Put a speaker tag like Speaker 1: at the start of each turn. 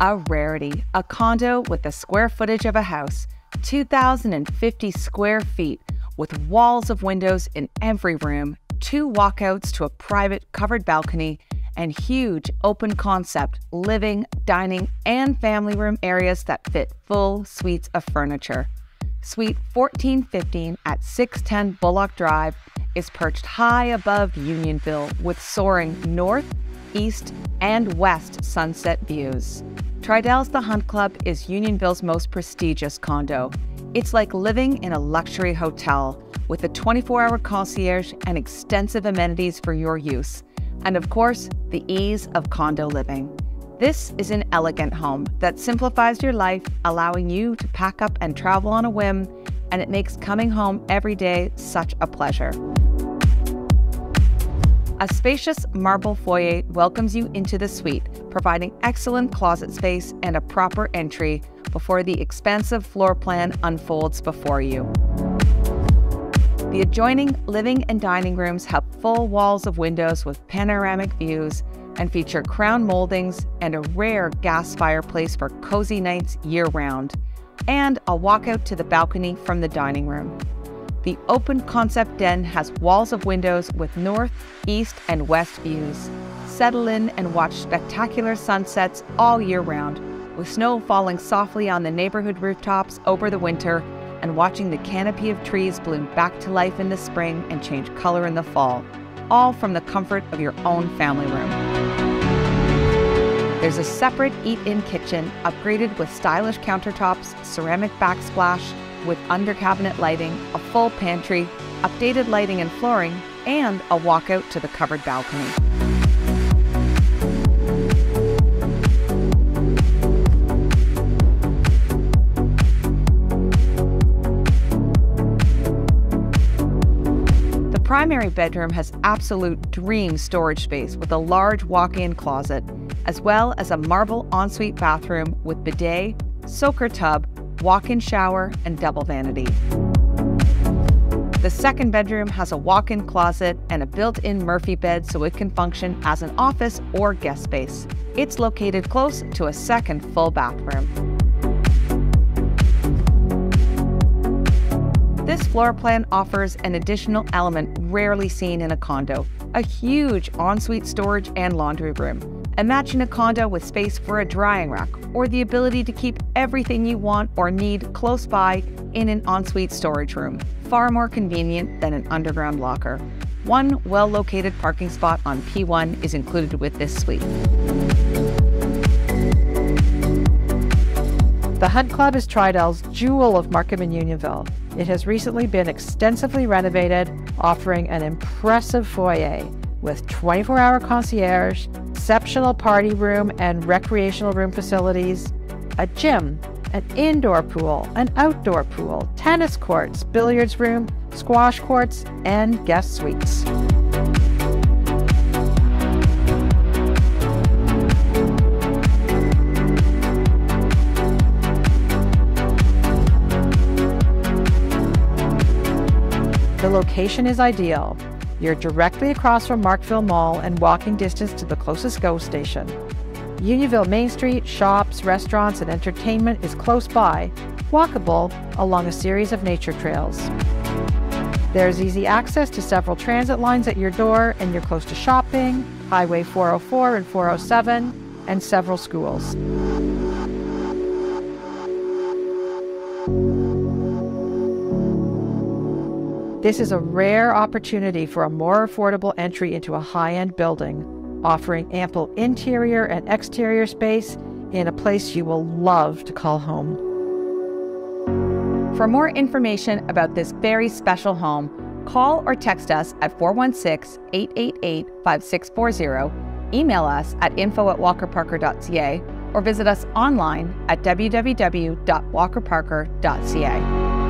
Speaker 1: A rarity, a condo with the square footage of a house, 2,050 square feet, with walls of windows in every room, 2 walkouts to a private covered balcony, and huge open concept living, dining, and family room areas that fit full suites of furniture. Suite 1415 at 610 Bullock Drive is perched high above Unionville with soaring north, east, and west sunset views. Tridell's The Hunt Club is Unionville's most prestigious condo. It's like living in a luxury hotel with a 24-hour concierge and extensive amenities for your use. And of course, the ease of condo living. This is an elegant home that simplifies your life, allowing you to pack up and travel on a whim, and it makes coming home every day such a pleasure. A spacious marble foyer welcomes you into the suite, providing excellent closet space and a proper entry before the expansive floor plan unfolds before you. The adjoining living and dining rooms have full walls of windows with panoramic views and feature crown moldings and a rare gas fireplace for cozy nights year-round, and a walkout to the balcony from the dining room. The open concept den has walls of windows with north, east, and west views. Settle in and watch spectacular sunsets all year round, with snow falling softly on the neighborhood rooftops over the winter and watching the canopy of trees bloom back to life in the spring and change color in the fall, all from the comfort of your own family room. There's a separate eat-in kitchen upgraded with stylish countertops, ceramic backsplash, with under-cabinet lighting, a full pantry, updated lighting and flooring, and a walkout to the covered balcony. The primary bedroom has absolute dream storage space with a large walk-in closet, as well as a marble ensuite bathroom with bidet, soaker tub, walk-in shower, and double vanity. The second bedroom has a walk-in closet and a built-in Murphy bed so it can function as an office or guest space. It's located close to a second full bathroom. This floor plan offers an additional element rarely seen in a condo, a huge ensuite storage and laundry room. Imagine a condo with space for a drying rack or the ability to keep everything you want or need close by in an ensuite storage room. Far more convenient than an underground locker. One well-located parking spot on P1 is included with this suite.
Speaker 2: The Hunt Club is Tridell's jewel of Markham and Unionville. It has recently been extensively renovated, offering an impressive foyer with 24-hour concierge, exceptional party room and recreational room facilities, a gym, an indoor pool, an outdoor pool, tennis courts, billiards room, squash courts, and guest suites. The location is ideal. You're directly across from Markville Mall and walking distance to the closest GO station. Unionville Main Street, shops, restaurants, and entertainment is close by, walkable along a series of nature trails. There's easy access to several transit lines at your door, and you're close to shopping, Highway 404 and 407, and several schools. This is a rare opportunity for a more affordable entry into a high-end building, offering ample interior and exterior space in a place you will love to call home.
Speaker 1: For more information about this very special home, call or text us at 416-888-5640, email us at info@walkerparker.ca, or visit us online at www.walkerparker.ca.